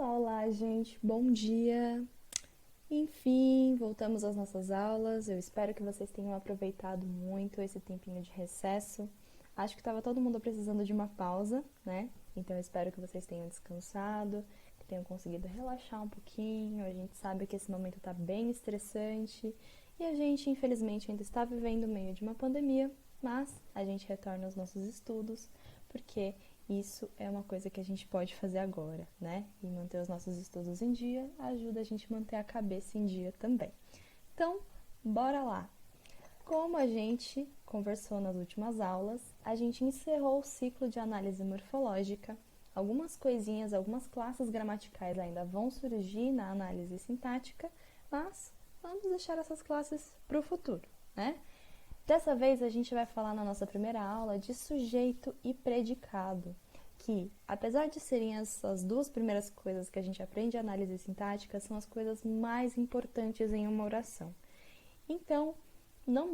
Olá, olá, gente. Bom dia. Enfim, voltamos às nossas aulas. Eu espero que vocês tenham aproveitado muito esse tempinho de recesso. Acho que estava todo mundo precisando de uma pausa, né? Então eu espero que vocês tenham descansado, que tenham conseguido relaxar um pouquinho. A gente sabe que esse momento está bem estressante e a gente, infelizmente, ainda está vivendo no meio de uma pandemia, mas a gente retorna aos nossos estudos porque isso é uma coisa que a gente pode fazer agora, né? E manter os nossos estudos em dia ajuda a gente a manter a cabeça em dia também. Então, bora lá! Como a gente conversou nas últimas aulas, a gente encerrou o ciclo de análise morfológica. Algumas coisinhas, algumas classes gramaticais ainda vão surgir na análise sintática, mas vamos deixar essas classes para o futuro, né? Dessa vez a gente vai falar na nossa primeira aula de sujeito e predicado, que, apesar de serem as duas primeiras coisas que a gente aprende em análise sintática, são as coisas mais importantes em uma oração. Então, não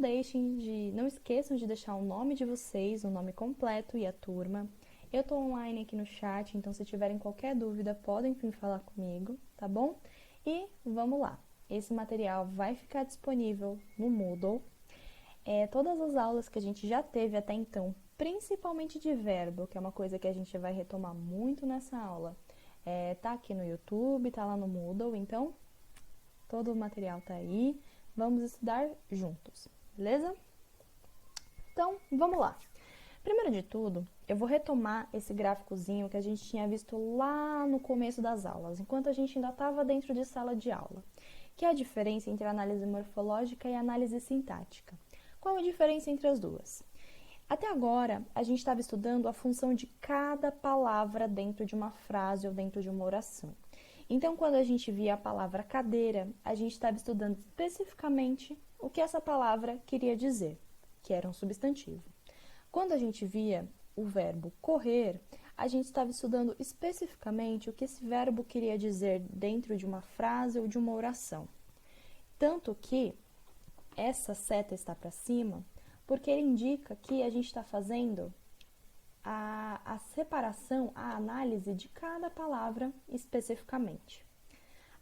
esqueçam de deixar o nome de vocês, o nome completo e a turma. Eu estou online aqui no chat, então se tiverem qualquer dúvida, podem vir falar comigo, tá bom? E vamos lá. Esse material vai ficar disponível no Moodle. Todas as aulas que a gente já teve até então, principalmente de verbo, que é uma coisa que a gente vai retomar muito nessa aula, tá aqui no YouTube, tá lá no Moodle, então todo o material tá aí, vamos estudar juntos, beleza? Então, vamos lá. Primeiro de tudo, eu vou retomar esse gráficozinho que a gente tinha visto lá no começo das aulas, enquanto a gente ainda estava dentro de sala de aula, que é a diferença entre a análise morfológica e a análise sintática. Qual a diferença entre as duas? Até agora, a gente estava estudando a função de cada palavra dentro de uma frase ou dentro de uma oração. Então, quando a gente via a palavra cadeira, a gente estava estudando especificamente o que essa palavra queria dizer, que era um substantivo. Quando a gente via o verbo correr, a gente estava estudando especificamente o que esse verbo queria dizer dentro de uma frase ou de uma oração. Tanto que essa seta está para cima, porque ele indica que a gente está fazendo a separação, a análise de cada palavra especificamente.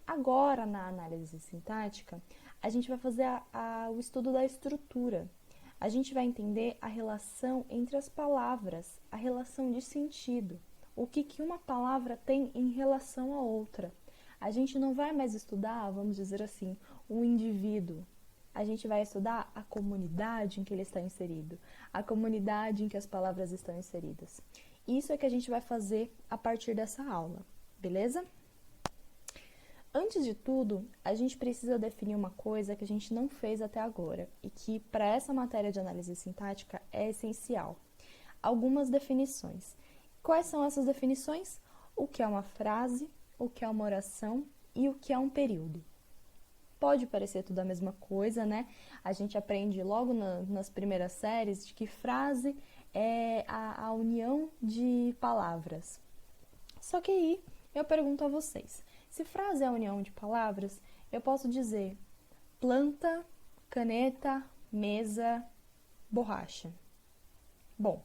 Agora, na análise sintática, a gente vai fazer o estudo da estrutura. A gente vai entender a relação entre as palavras, a relação de sentido, o que uma palavra tem em relação à outra. A gente não vai mais estudar, vamos dizer assim, o indivíduo. A gente vai estudar a comunidade em que ele está inserido, a comunidade em que as palavras estão inseridas. Isso é que a gente vai fazer a partir dessa aula, beleza? Antes de tudo, a gente precisa definir uma coisa que a gente não fez até agora e que, para essa matéria de análise sintática, é essencial. Algumas definições. Quais são essas definições? O que é uma frase, o que é uma oração e o que é um período. Pode parecer tudo a mesma coisa, né? A gente aprende logo nas primeiras séries de que frase é a união de palavras. Só que aí eu pergunto a vocês, se frase é a união de palavras, eu posso dizer planta, caneta, mesa, borracha. Bom,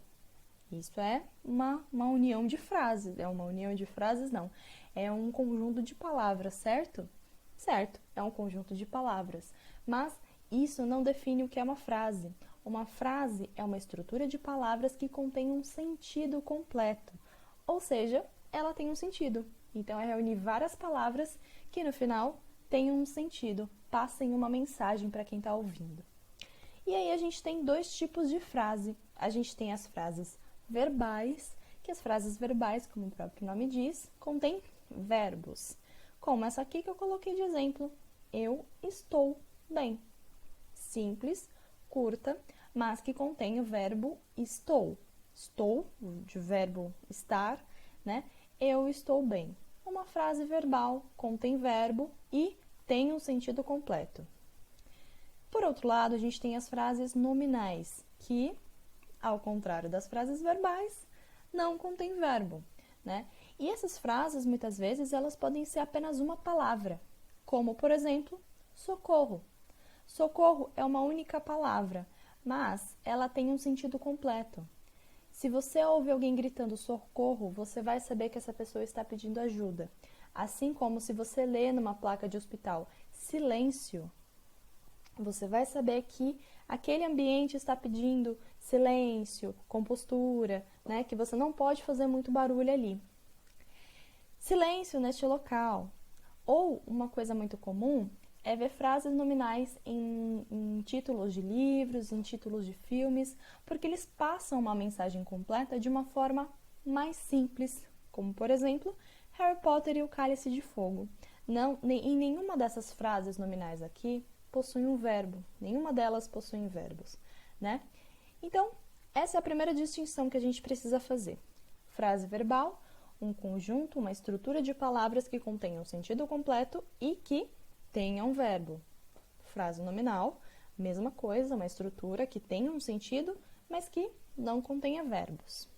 isso é uma união de frases. É uma união de frases, não. É um conjunto de palavras, certo? Certo, é um conjunto de palavras. Mas isso não define o que é uma frase. Uma frase é uma estrutura de palavras que contém um sentido completo. Ou seja, ela tem um sentido. Então, é reunir várias palavras que, no final, têm um sentido, passem uma mensagem para quem está ouvindo. E aí, a gente tem dois tipos de frase. A gente tem as frases verbais, que as frases verbais, como o próprio nome diz, contêm verbos. Como essa aqui que eu coloquei de exemplo. Eu estou bem. Simples, curta, mas que contém o verbo estou. Estou, de verbo estar, né? Eu estou bem. Uma frase verbal contém verbo e tem um sentido completo. Por outro lado, a gente tem as frases nominais, que, ao contrário das frases verbais, não contém verbo, né? E essas frases, muitas vezes, elas podem ser apenas uma palavra, como, por exemplo, socorro. Socorro é uma única palavra, mas ela tem um sentido completo. Se você ouve alguém gritando socorro, você vai saber que essa pessoa está pedindo ajuda. Assim como se você lê numa placa de hospital silêncio, você vai saber que aquele ambiente está pedindo silêncio, compostura, né? Que você não pode fazer muito barulho ali. Silêncio neste local. Ou uma coisa muito comum é ver frases nominais em títulos de livros, em títulos de filmes, porque eles passam uma mensagem completa de uma forma mais simples, como por exemplo, Harry Potter e o Cálice de Fogo. Não, em nenhuma dessas frases nominais aqui possui um verbo, nenhuma delas possui verbos, né? Então, essa é a primeira distinção que a gente precisa fazer. Frase verbal, um conjunto, uma estrutura de palavras que contenham sentido completo e que tenham verbo. Frase nominal, mesma coisa, uma estrutura que tenha um sentido, mas que não contenha verbos.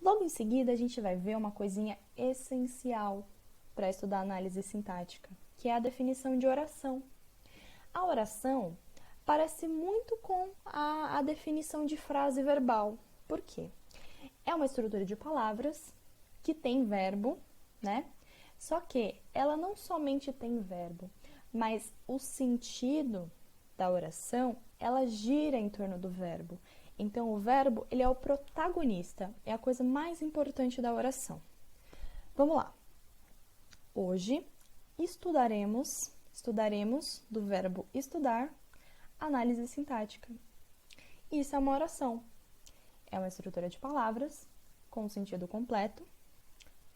Logo em seguida, a gente vai ver uma coisinha essencial para estudar análise sintática, que é a definição de oração. A oração parece muito com a definição de frase verbal. Por quê? É uma estrutura de palavras que tem verbo, né? Só que ela não somente tem verbo, mas o sentido da oração, ela gira em torno do verbo. Então, o verbo, ele é o protagonista, é a coisa mais importante da oração. Vamos lá. Hoje, estudaremos do verbo estudar, análise sintática. Isso é uma oração. É uma estrutura de palavras com sentido completo,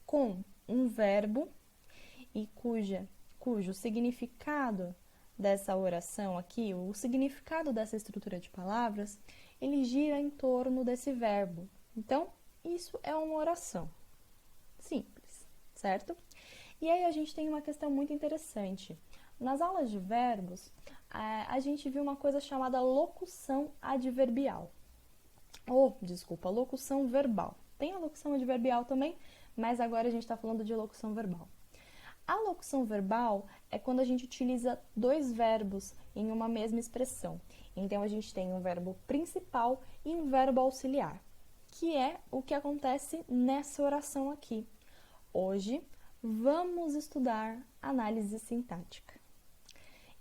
com um verbo e cujo significado dessa oração aqui, o significado dessa estrutura de palavras, ele gira em torno desse verbo. Então, isso é uma oração. Simples, certo? E aí a gente tem uma questão muito interessante. Nas aulas de verbos, a gente viu uma coisa chamada locução adverbial. Locução verbal. Tem a locução adverbial também, mas agora a gente está falando de locução verbal. A locução verbal é quando a gente utiliza dois verbos em uma mesma expressão. Então, a gente tem um verbo principal e um verbo auxiliar, que é o que acontece nessa oração aqui. Hoje, vamos estudar análise sintática.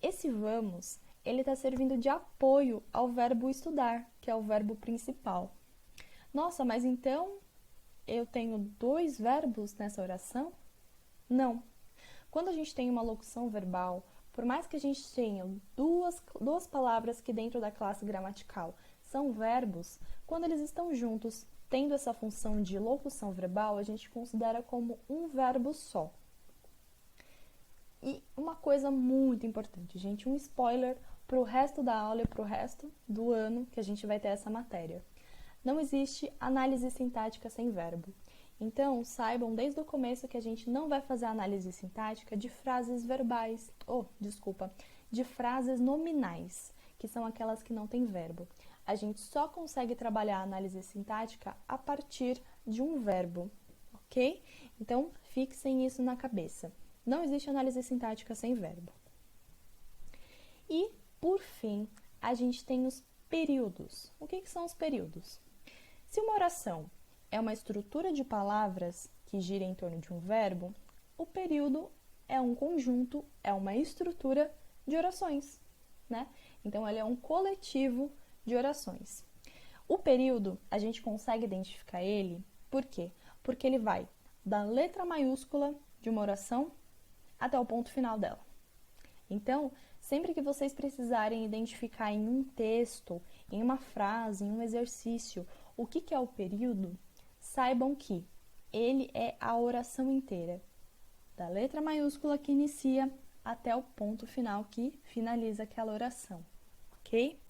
Esse vamos, ele está servindo de apoio ao verbo estudar, que é o verbo principal. Nossa, mas então eu tenho dois verbos nessa oração? Não. Quando a gente tem uma locução verbal, por mais que a gente tenha duas palavras que dentro da classe gramatical são verbos, quando eles estão juntos, tendo essa função de locução verbal, a gente considera como um verbo só. E uma coisa muito importante, gente, um spoiler para o resto da aula e para o resto do ano que a gente vai ter essa matéria. Não existe análise sintática sem verbo. Então, saibam desde o começo que a gente não vai fazer análise sintática de frases verbais, de frases nominais, que são aquelas que não têm verbo. A gente só consegue trabalhar a análise sintática a partir de um verbo, ok? Então, fixem isso na cabeça. Não existe análise sintática sem verbo. E, por fim, a gente tem os períodos. O que são os períodos? Se uma oração é uma estrutura de palavras que gira em torno de um verbo, o período é um conjunto, é uma estrutura de orações, né? Então, ele é um coletivo de orações. O período, a gente consegue identificar ele, por quê? Porque ele vai da letra maiúscula de uma oração até o ponto final dela. Então, sempre que vocês precisarem identificar em um texto, em uma frase, em um exercício, o que é o período, saibam que ele é a oração inteira, da letra maiúscula que inicia até o ponto final que finaliza aquela oração, ok?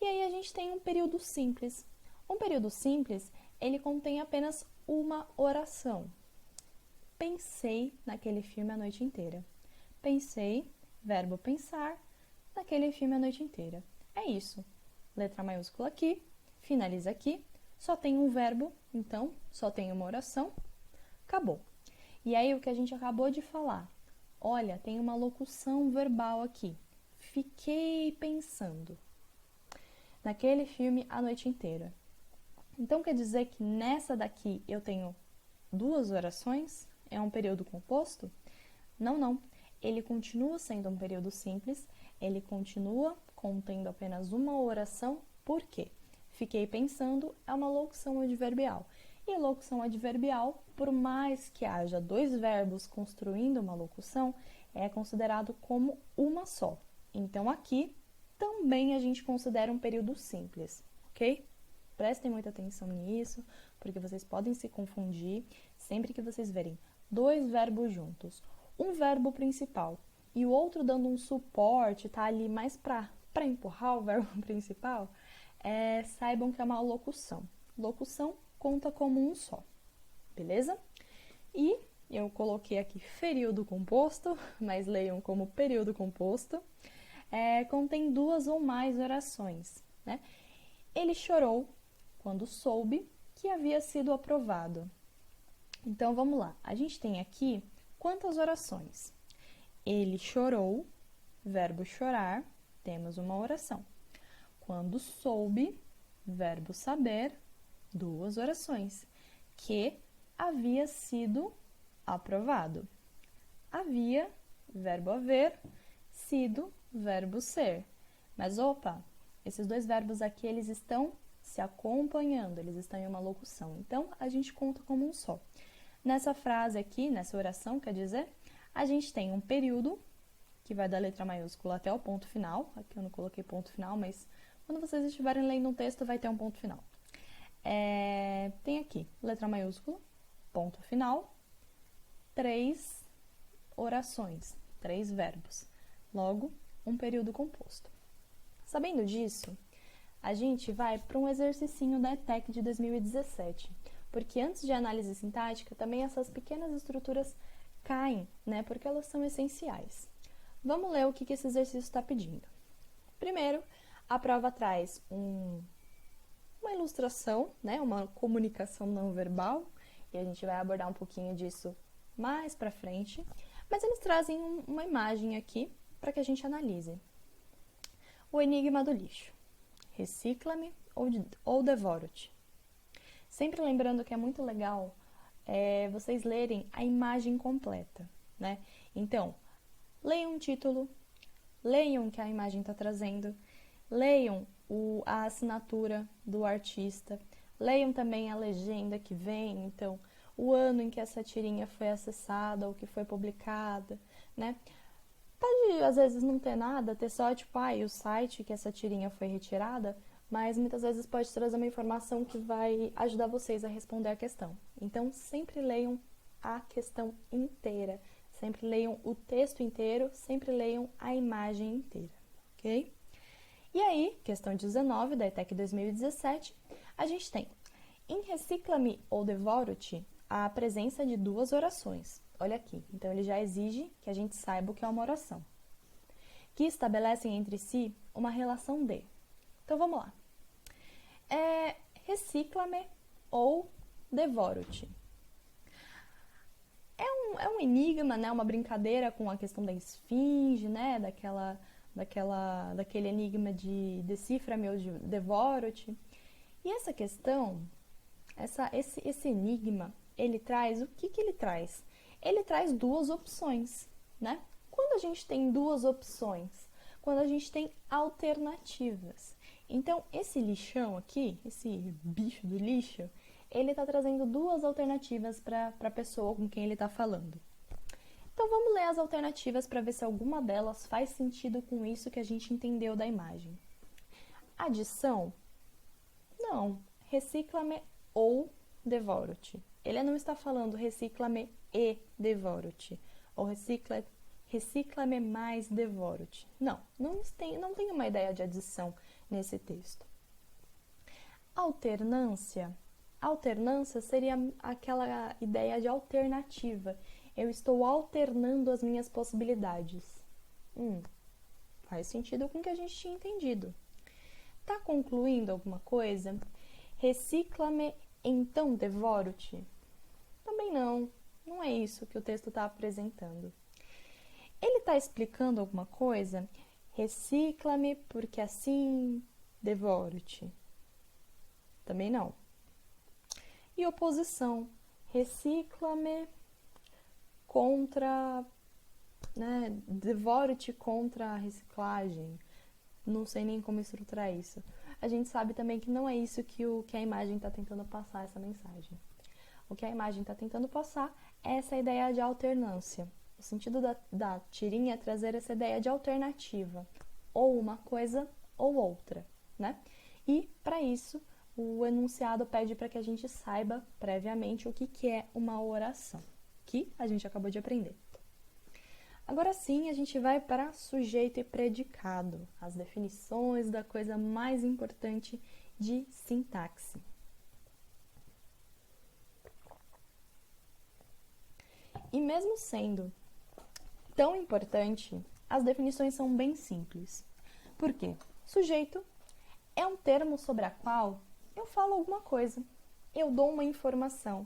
E aí a gente tem um período simples. Um período simples, ele contém apenas uma oração. Pensei naquele filme a noite inteira. Pensei, verbo pensar, naquele filme a noite inteira. É isso. Letra maiúscula aqui, finaliza aqui, só tem um verbo, então só tem uma oração, acabou. E aí o que a gente acabou de falar, olha, tem uma locução verbal aqui. Fiquei pensando naquele filme a noite inteira. Então, quer dizer que nessa daqui eu tenho duas orações? É um período composto? Não, não. Ele continua sendo um período simples, ele continua contendo apenas uma oração. Por quê? Fiquei pensando, é uma locução adverbial. E locução adverbial, por mais que haja dois verbos construindo uma locução, é considerado como uma só. Então, aqui também a gente considera um período simples, ok? Prestem muita atenção nisso, porque vocês podem se confundir sempre que vocês verem dois verbos juntos. Um verbo principal e o outro dando um suporte, tá ali mais para empurrar o verbo principal, saibam que é uma locução. Locução conta como um só, beleza? E eu coloquei aqui período composto, mas leiam como período composto. Contém duas ou mais orações, né? Ele chorou quando soube que havia sido aprovado. Então, vamos lá. A gente tem aqui quantas orações? Ele chorou, verbo chorar, temos uma oração. Quando soube, verbo saber, duas orações. Que havia sido aprovado. Havia, verbo haver, sido, verbo ser. Mas, opa, esses dois verbos aqui, eles estão se acompanhando, eles estão em uma locução. Então, a gente conta como um só. Nessa frase aqui, nessa oração, quer dizer, a gente tem um período, que vai da letra maiúscula até o ponto final. Aqui eu não coloquei ponto final, mas quando vocês estiverem lendo um texto, vai ter um ponto final. Tem aqui, letra maiúscula, ponto final, 3 orações, 3 verbos. Logo, um período composto. Sabendo disso, a gente vai para um exercicinho da ETEC de 2017, porque antes de análise sintática, também essas pequenas estruturas caem, né? Porque elas são essenciais. Vamos ler o que esse exercício está pedindo. Primeiro, a prova traz uma ilustração, né? Uma comunicação não verbal, e a gente vai abordar um pouquinho disso mais para frente, mas eles trazem uma imagem aqui para que a gente analise. O enigma do lixo. Recicla-me ou devoro-te. Sempre lembrando que é muito legal vocês lerem a imagem completa, né? Então, leiam o título, leiam o que a imagem está trazendo, leiam a assinatura do artista, leiam também a legenda que vem, então, o ano em que essa tirinha foi acessada ou que foi publicada, né? Pode, às vezes, não ter nada, ter só, tipo, o site que essa tirinha foi retirada, mas muitas vezes pode trazer uma informação que vai ajudar vocês a responder a questão. Então, sempre leiam a questão inteira, sempre leiam o texto inteiro, sempre leiam a imagem inteira, ok? E aí, questão 19 da ETEC 2017, a gente tem, em Recicla-me ou Devoro-te, a presença de duas orações. Olha aqui, então ele já exige que a gente saiba o que é uma oração, que estabelecem entre si uma relação de. Então, vamos lá. Recicla-me ou devoro-te. É um enigma, né? Uma brincadeira com a questão da esfinge, né? Daquele enigma de decifra-me ou de devoro-te. E essa questão, esse enigma, ele traz, o que ele traz? Ele traz duas opções, né? Quando a gente tem duas opções, quando a gente tem alternativas. Então, esse lixão aqui, esse bicho do lixo, ele está trazendo duas alternativas para a pessoa com quem ele está falando. Então, vamos ler as alternativas para ver se alguma delas faz sentido com isso que a gente entendeu da imagem. Adição? Não. Recicla-me ou devoro-te. Ele não está falando recicla-me e devoro-te. Ou recicla-me mais devoro-te. Não tem uma ideia de adição nesse texto. Alternância. Alternância seria aquela ideia de alternativa. Eu estou alternando as minhas possibilidades. Faz sentido com o que a gente tinha entendido. Tá concluindo alguma coisa? Recicla-me, então devoro-te? Também não é isso que o texto está apresentando. Ele está explicando alguma coisa? Recicla-me porque assim devoro-te? Também não. e oposição. Recicla-me contra, né, devoro-te contra a reciclagem. Não sei nem como estruturar isso. A gente sabe também que não é isso que a imagem está tentando passar, essa mensagem. O que a imagem está tentando passar é essa ideia de alternância. O sentido da tirinha é trazer essa ideia de alternativa, ou uma coisa ou outra, né? E, para isso, o enunciado pede para que a gente saiba previamente o que é uma oração, que a gente acabou de aprender. Agora sim, a gente vai para sujeito e predicado, as definições da coisa mais importante de sintaxe. E mesmo sendo tão importante, as definições são bem simples. Por quê? Sujeito é um termo sobre a qual eu falo alguma coisa, eu dou uma informação.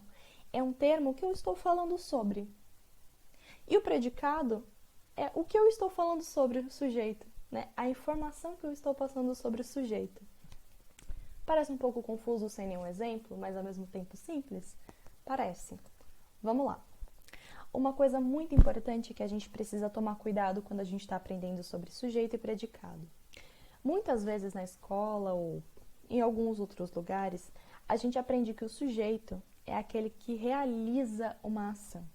É um termo que eu estou falando sobre. E o predicado é o que eu estou falando sobre o sujeito, né? A informação que eu estou passando sobre o sujeito. Parece um pouco confuso sem nenhum exemplo, mas ao mesmo tempo simples? Parece. Vamos lá. Uma coisa muito importante que a gente precisa tomar cuidado quando a gente está aprendendo sobre sujeito e predicado. Muitas vezes na escola ou em alguns outros lugares, a gente aprende que o sujeito é aquele que realiza uma ação,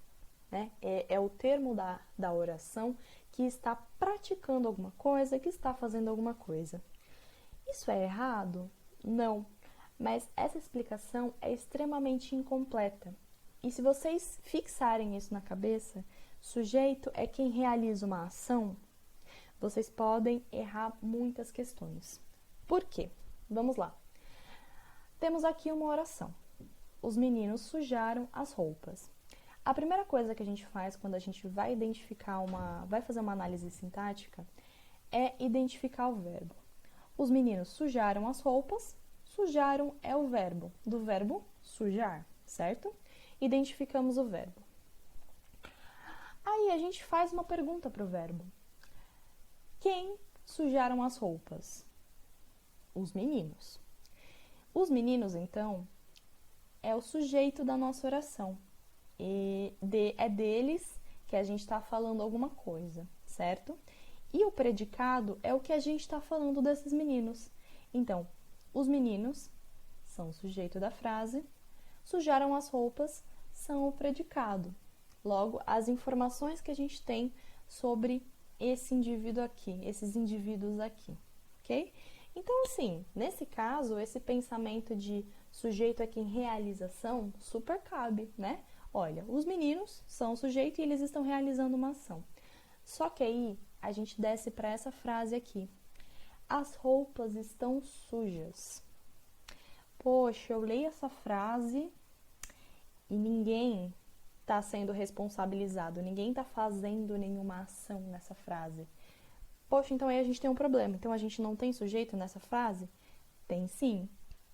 né? É o termo da oração que está praticando alguma coisa, que está fazendo alguma coisa. Isso é errado? Não. Mas essa explicação é extremamente incompleta. E se vocês fixarem isso na cabeça, sujeito é quem realiza uma ação, vocês podem errar muitas questões. Por quê? Vamos lá. Temos aqui uma oração. Os meninos sujaram as roupas. A primeira coisa que a gente faz quando a gente vai vai fazer uma análise sintática é identificar o verbo. Os meninos sujaram as roupas. Sujaram é o verbo, do verbo sujar, certo? Identificamos o verbo. Aí a gente faz uma pergunta para o verbo. Quem sujaram as roupas? Os meninos. Os meninos, então, é o sujeito da nossa oração. É deles que a gente está falando alguma coisa, certo? E o predicado é o que a gente está falando desses meninos. Então, os meninos são o sujeito da frase, sujaram as roupas são o predicado. Logo, as informações que a gente tem sobre esse indivíduo aqui, esses indivíduos aqui, ok? Então, assim, nesse caso, esse pensamento de sujeito é quem realiza ação super cabe, né? Olha, os meninos são o sujeito e eles estão realizando uma ação. Só que aí, a gente desce para essa frase aqui. As roupas estão sujas. Poxa, eu leio essa frase e ninguém está sendo responsabilizado, ninguém está fazendo nenhuma ação nessa frase. Poxa, então aí a gente tem um problema. Então a gente não tem sujeito nessa frase? Tem sim.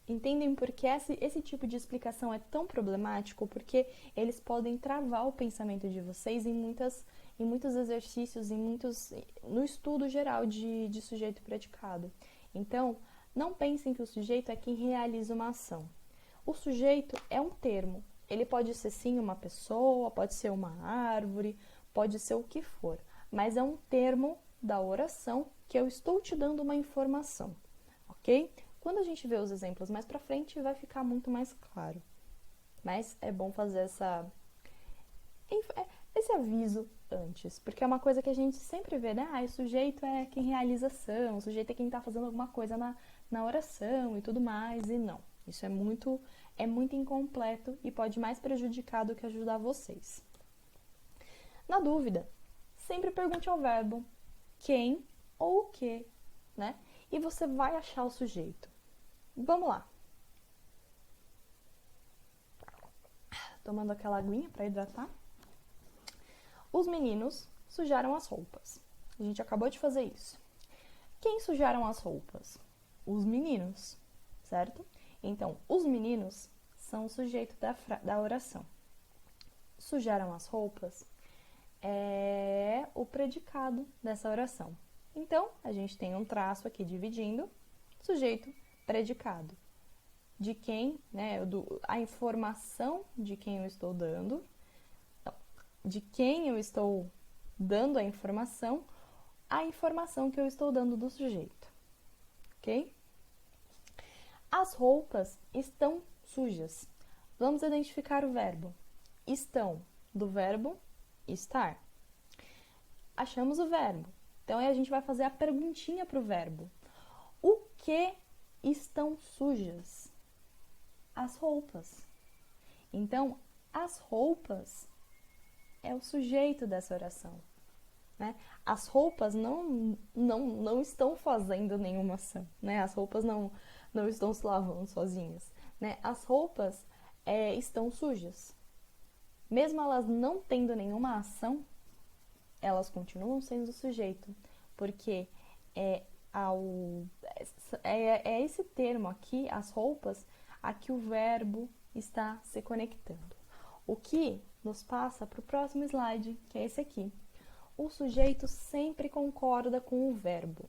Entendem por que esse tipo de explicação é tão problemático? Porque eles podem travar o pensamento de vocês em muitos exercícios, no estudo geral de sujeito e predicado. Então, não pensem que o sujeito é quem realiza uma ação. O sujeito é um termo. Ele pode ser sim uma pessoa, pode ser uma árvore, pode ser o que for. Mas é um termo da oração que eu estou te dando uma informação, ok? Quando a gente vê os exemplos mais pra frente, vai ficar muito mais claro. Mas é bom fazer esse aviso antes, porque é uma coisa que a gente sempre vê, né? O sujeito é quem realiza ação, o sujeito é quem está fazendo alguma coisa na oração e tudo mais, e não. Isso é muito incompleto e pode mais prejudicar do que ajudar vocês. Na dúvida, sempre pergunte ao verbo quem ou o que, né? E você vai achar o sujeito. Vamos lá. Tomando aquela aguinha para hidratar. Os meninos sujaram as roupas. A gente acabou de fazer isso. Quem sujaram as roupas? Os meninos, certo? Então, os meninos são o sujeito da oração. Sujaram as roupas é o predicado dessa oração. Então, a gente tem um traço aqui dividindo sujeito, predicado. de quem, né, a informação de quem eu estou dando, de quem eu estou dando a informação que eu estou dando do sujeito, ok? As roupas estão sujas. Vamos identificar o verbo. Estão, do verbo estar. Achamos o verbo. Então, aí a gente vai fazer a perguntinha para o verbo. O que estão sujas? As roupas. Então, as roupas é o sujeito dessa oração. Né? As roupas não estão fazendo nenhuma ação. Né? As roupas não estão se lavando sozinhas. Né? As roupas estão sujas. Mesmo elas não tendo nenhuma ação, elas continuam sendo o sujeito, porque é esse termo aqui, as roupas, a que o verbo está se conectando. O que nos passa para o próximo slide, que é esse aqui. O sujeito sempre concorda com o verbo.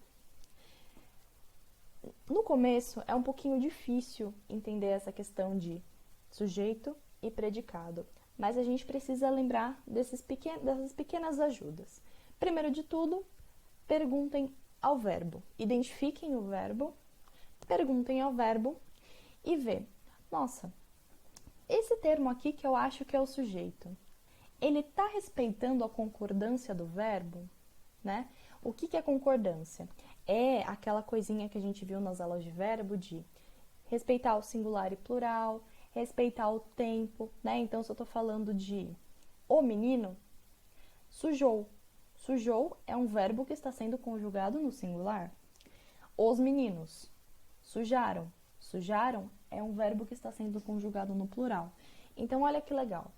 No começo é um pouquinho difícil entender essa questão de sujeito e predicado, mas a gente precisa lembrar dessas pequenas ajudas. Primeiro de tudo, perguntem ao verbo. Identifiquem o verbo, perguntem ao verbo e vê. Nossa, esse termo aqui que eu acho que é o sujeito, ele está respeitando a concordância do verbo? Né? O que é concordância? É aquela coisinha que a gente viu nas aulas de verbo de respeitar o singular e plural, respeitar o tempo, né? Então, se eu estou falando de o menino, sujou. Sujou é um verbo que está sendo conjugado no singular. Os meninos, sujaram. Sujaram é um verbo que está sendo conjugado no plural. Então, olha que legal.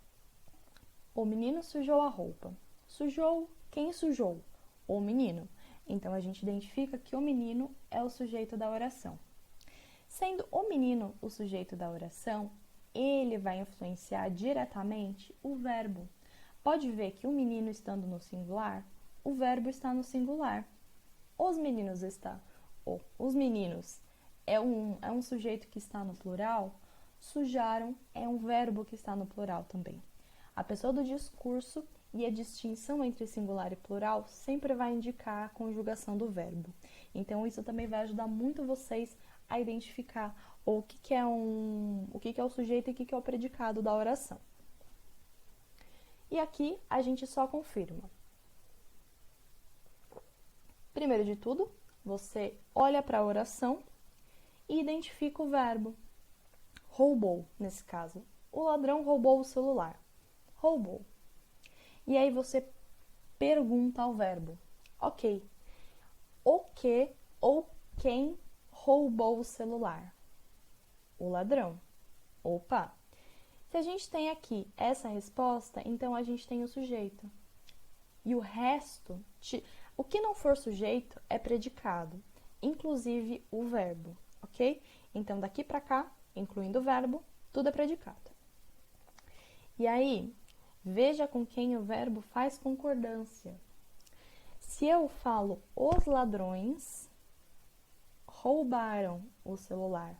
O menino sujou a roupa. Sujou, quem sujou? O menino. Então, a gente identifica que o menino é o sujeito da oração. Sendo o menino o sujeito da oração, ele vai influenciar diretamente o verbo. Pode ver que o menino estando no singular, o verbo está no singular. Os meninos é um sujeito que está no plural, sujaram é um verbo que está no plural também. A pessoa do discurso e a distinção entre singular e plural sempre vai indicar a conjugação do verbo. Então, isso também vai ajudar muito vocês a identificar o que é o sujeito e o que é o predicado da oração. E aqui a gente só confirma. Primeiro de tudo, você olha para a oração e identifica o verbo. Roubou, nesse caso. O ladrão roubou o celular. Roubou. E aí você pergunta ao verbo. Ok. O que ou quem roubou o celular? O ladrão. Opa! Se a gente tem aqui essa resposta, então a gente tem o sujeito. E o resto, o que não for sujeito é predicado, inclusive o verbo, ok? Então, daqui para cá, incluindo o verbo, tudo é predicado. E aí, veja com quem o verbo faz concordância. Se eu falo os ladrões roubaram o celular,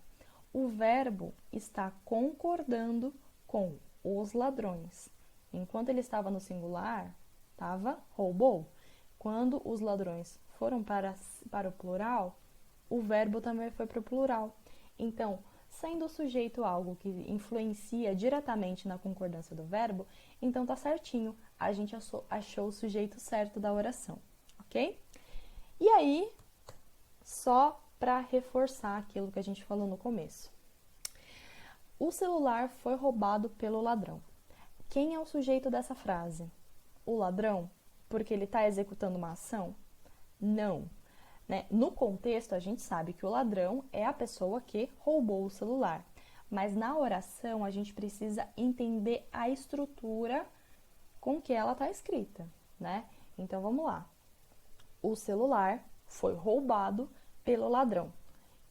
o verbo está concordando com os ladrões. Enquanto ele estava no singular, estava roubou. Quando os ladrões foram para o plural, o verbo também foi para o plural. Então, sendo o sujeito algo que influencia diretamente na concordância do verbo, então tá certinho, a gente achou o sujeito certo da oração, ok? E aí, só para reforçar aquilo que a gente falou no começo. O celular foi roubado pelo ladrão. Quem é o sujeito dessa frase? O ladrão? Porque ele está executando uma ação? Não. Né? No contexto, a gente sabe que o ladrão é a pessoa que roubou o celular. Mas na oração, a gente precisa entender a estrutura com que ela está escrita, né? Então, vamos lá. O celular foi roubado pelo ladrão.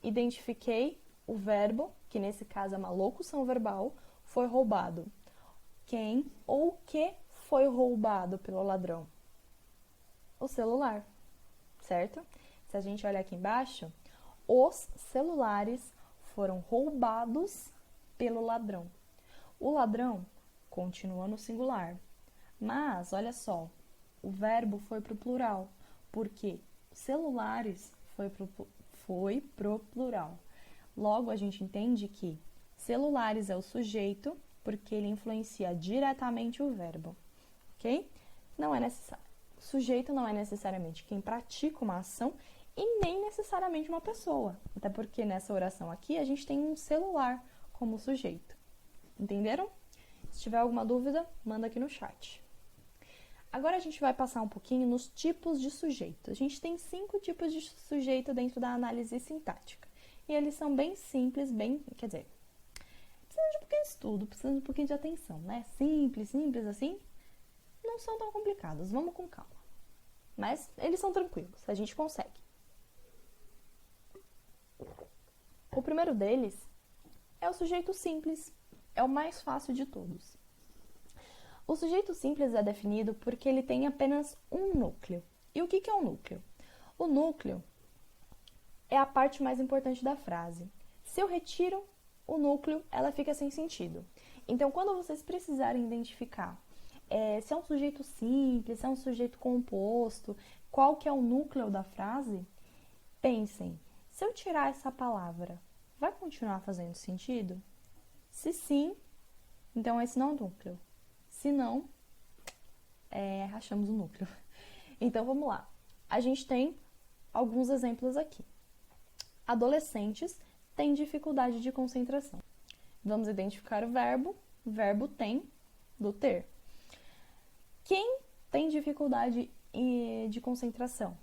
Identifiquei o verbo, que nesse caso é uma locução verbal, foi roubado. Quem ou o que foi roubado pelo ladrão? O celular, certo? Se a gente olhar aqui embaixo, os celulares foram roubados pelo ladrão. O ladrão continua no singular, mas olha só, o verbo foi para o plural, porque celulares foi pro plural. Logo, a gente entende que celulares é o sujeito, porque ele influencia diretamente o verbo, ok? Não é necessário. O sujeito não é necessariamente quem pratica uma ação e nem necessariamente uma pessoa. Até porque nessa oração aqui a gente tem um celular como sujeito. Entenderam? Se tiver alguma dúvida, manda aqui no chat. Agora a gente vai passar um pouquinho nos tipos de sujeito. A gente tem 5 tipos de sujeito dentro da análise sintática. E eles são bem simples, precisam de um pouquinho de estudo, precisam de um pouquinho de atenção, né? Simples assim, não são tão complicados, vamos com calma. Mas eles são tranquilos, a gente consegue. O primeiro deles é o sujeito simples, é o mais fácil de todos. O sujeito simples é definido porque ele tem apenas um núcleo. E o que é um núcleo? O núcleo é a parte mais importante da frase. Se eu retiro o núcleo, ela fica sem sentido. Então, quando vocês precisarem identificar se é um sujeito simples, se é um sujeito composto, qual que é o núcleo da frase, pensem, se eu tirar essa palavra, vai continuar fazendo sentido? Se sim, então esse não é o núcleo. Se não, rachamos o núcleo. Então, vamos lá. A gente tem alguns exemplos aqui. Adolescentes têm dificuldade de concentração. Vamos identificar o verbo tem, do ter. Quem tem dificuldade de concentração?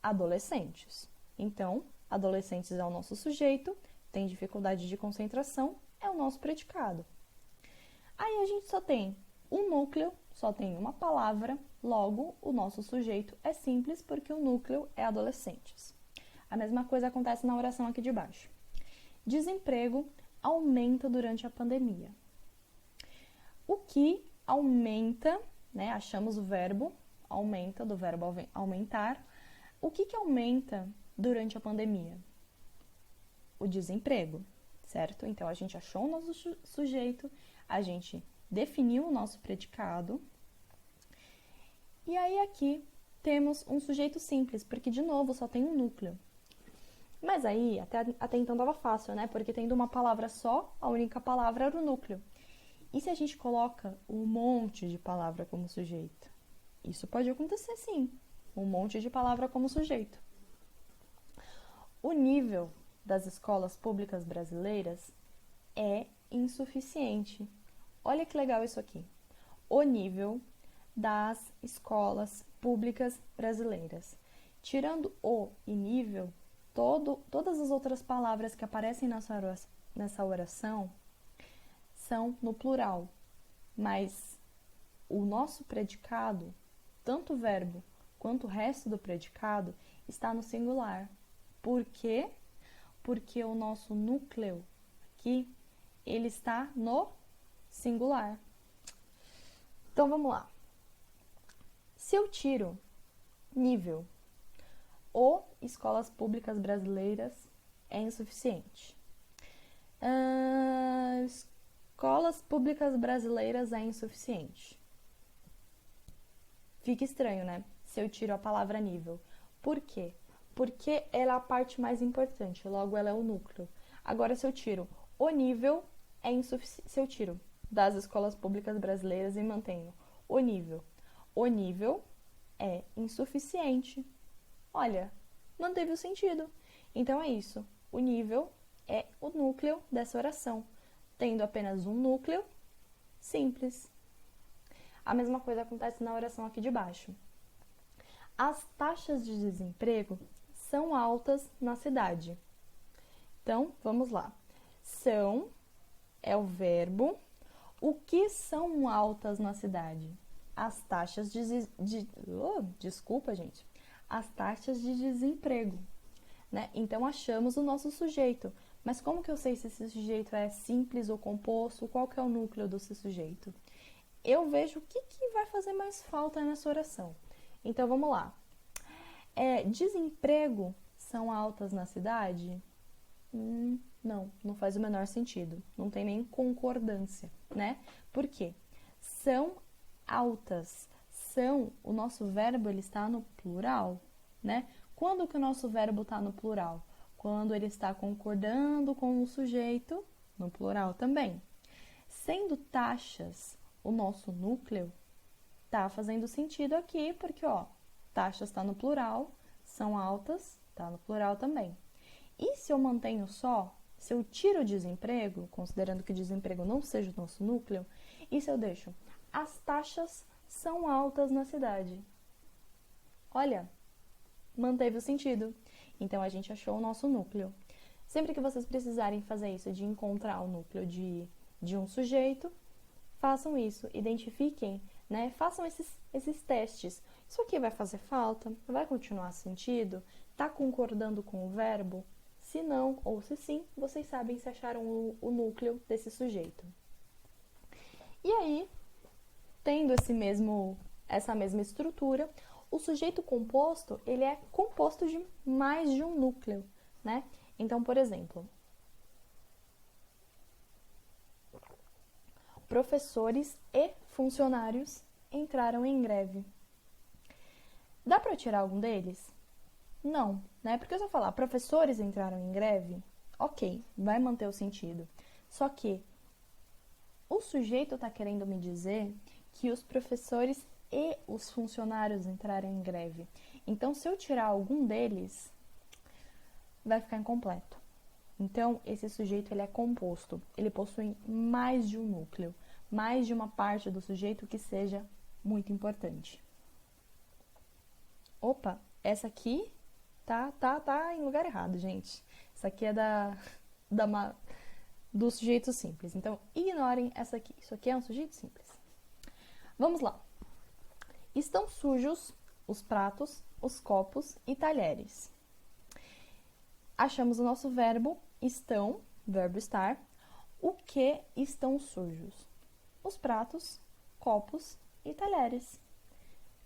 Adolescentes. Então, adolescentes é o nosso sujeito, tem dificuldade de concentração, é o nosso predicado. Aí a gente só tem um núcleo, só tem uma palavra, logo o nosso sujeito é simples porque o núcleo é adolescentes. A mesma coisa acontece na oração aqui de baixo. Desemprego aumenta durante a pandemia. O que aumenta, achamos o verbo aumenta, do verbo aumentar. O que aumenta durante a pandemia? O desemprego, certo? Então, a gente achou o nosso sujeito, a gente definiu o nosso predicado. E aí, aqui, temos um sujeito simples, porque, de novo, só tem um núcleo. Mas aí, até então estava fácil, né? Porque tendo uma palavra só, a única palavra era o núcleo. E se a gente coloca um monte de palavra como sujeito? Isso pode acontecer, sim. Um monte de palavra como sujeito. O nível das escolas públicas brasileiras é insuficiente. Olha que legal isso aqui. O nível das escolas públicas brasileiras. Tirando o e nível, todas as outras palavras que aparecem nessa oração são no plural. Mas o nosso predicado, tanto o verbo quanto o resto do predicado, está no singular. Por quê? Porque o nosso núcleo aqui, ele está no singular. Então, vamos lá. Se eu tiro nível, ou escolas públicas brasileiras é insuficiente. Escolas públicas brasileiras é insuficiente. Fica estranho, né? Se eu tiro a palavra nível. Por quê? Porque ela é a parte mais importante, logo ela é o núcleo. Agora, se eu tiro o nível, é insuficiente. Se eu tiro das escolas públicas brasileiras e mantenho o nível é insuficiente. Olha, manteve o sentido. Então, é isso. O nível é o núcleo dessa oração. Tendo apenas um núcleo, simples. A mesma coisa acontece na oração aqui de baixo. As taxas de desemprego são altas na cidade. Então, vamos lá. São é o verbo. O que são altas na cidade? As taxas desculpa, gente. As taxas de desemprego, né? Então, achamos o nosso sujeito. Mas como que eu sei se esse sujeito é simples ou composto? Qual que é o núcleo desse sujeito? Eu vejo o que vai fazer mais falta nessa oração. Então, vamos lá. Desemprego são altas na cidade? Não faz o menor sentido. Não tem nem concordância, né? Por quê? São altas. O nosso verbo ele está no plural, né? Quando que o nosso verbo está no plural? Quando ele está concordando com o sujeito, no plural também. Sendo taxas o nosso núcleo, tá fazendo sentido aqui, porque, ó, taxas está no plural, são altas, tá no plural também. E se eu mantenho só, se eu tiro o desemprego, considerando que o desemprego não seja o nosso núcleo, e se eu deixo as taxas são altas na cidade? Olha, manteve o sentido. Então, a gente achou o nosso núcleo. Sempre que vocês precisarem fazer isso, de encontrar o núcleo de um sujeito, façam isso, identifiquem, né? Façam esses testes. Isso aqui vai fazer falta? Vai continuar sentido? Tá concordando com o verbo? Se não, ou se sim, vocês sabem se acharam o núcleo desse sujeito. E aí, tendo essa mesma estrutura, o sujeito composto, ele é composto de mais de um núcleo, né? Então, por exemplo, professores e funcionários entraram em greve. Dá para eu tirar algum deles? Não, né? Porque se eu falar professores entraram em greve, ok, vai manter o sentido. Só que o sujeito está querendo me dizer que os professores e os funcionários entraram em greve. Então, se eu tirar algum deles, vai ficar incompleto. Então, esse sujeito ele é composto, ele possui mais de um núcleo, mais de uma parte do sujeito que seja muito importante. Opa, essa aqui tá em lugar errado, gente. Essa aqui é do sujeito simples. Então, ignorem essa aqui. Isso aqui é um sujeito simples. Vamos lá. Estão sujos os pratos, os copos e talheres. Achamos o nosso verbo estão, verbo estar. O que estão sujos? Os pratos, copos e talheres.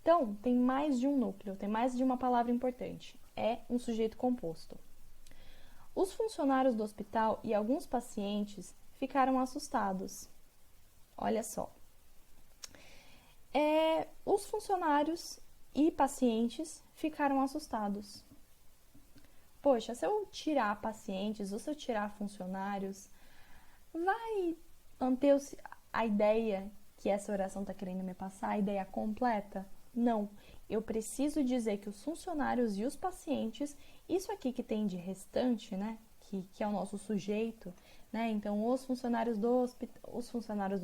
Então, tem mais de um núcleo, tem mais de uma palavra importante. É um sujeito composto. Os funcionários do hospital e alguns pacientes ficaram assustados. Olha só. Os funcionários e pacientes ficaram assustados. Poxa, se eu tirar pacientes ou se eu tirar funcionários, vai manter a ideia que essa oração está querendo me passar, a ideia completa? Não, eu preciso dizer que os funcionários e os pacientes, isso aqui que tem de restante, né, que é o nosso sujeito, né, então os funcionários do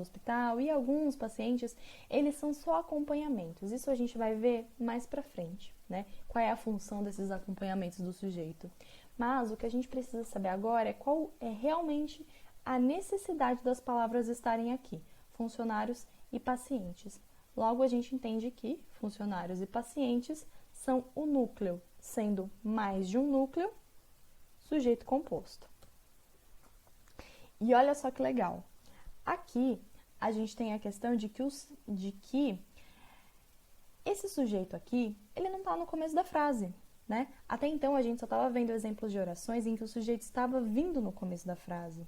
hospital e alguns pacientes, eles são só acompanhamentos, isso a gente vai ver mais pra frente, né, qual é a função desses acompanhamentos do sujeito. Mas o que a gente precisa saber agora é qual é realmente a necessidade das palavras estarem aqui, funcionários e pacientes. Logo, a gente entende que funcionários e pacientes são o núcleo, sendo mais de um núcleo, sujeito composto. E olha só que legal. Aqui, a gente tem a questão de que esse sujeito aqui, ele não está no começo da frase, né? Até então, a gente só estava vendo exemplos de orações em que o sujeito estava vindo no começo da frase.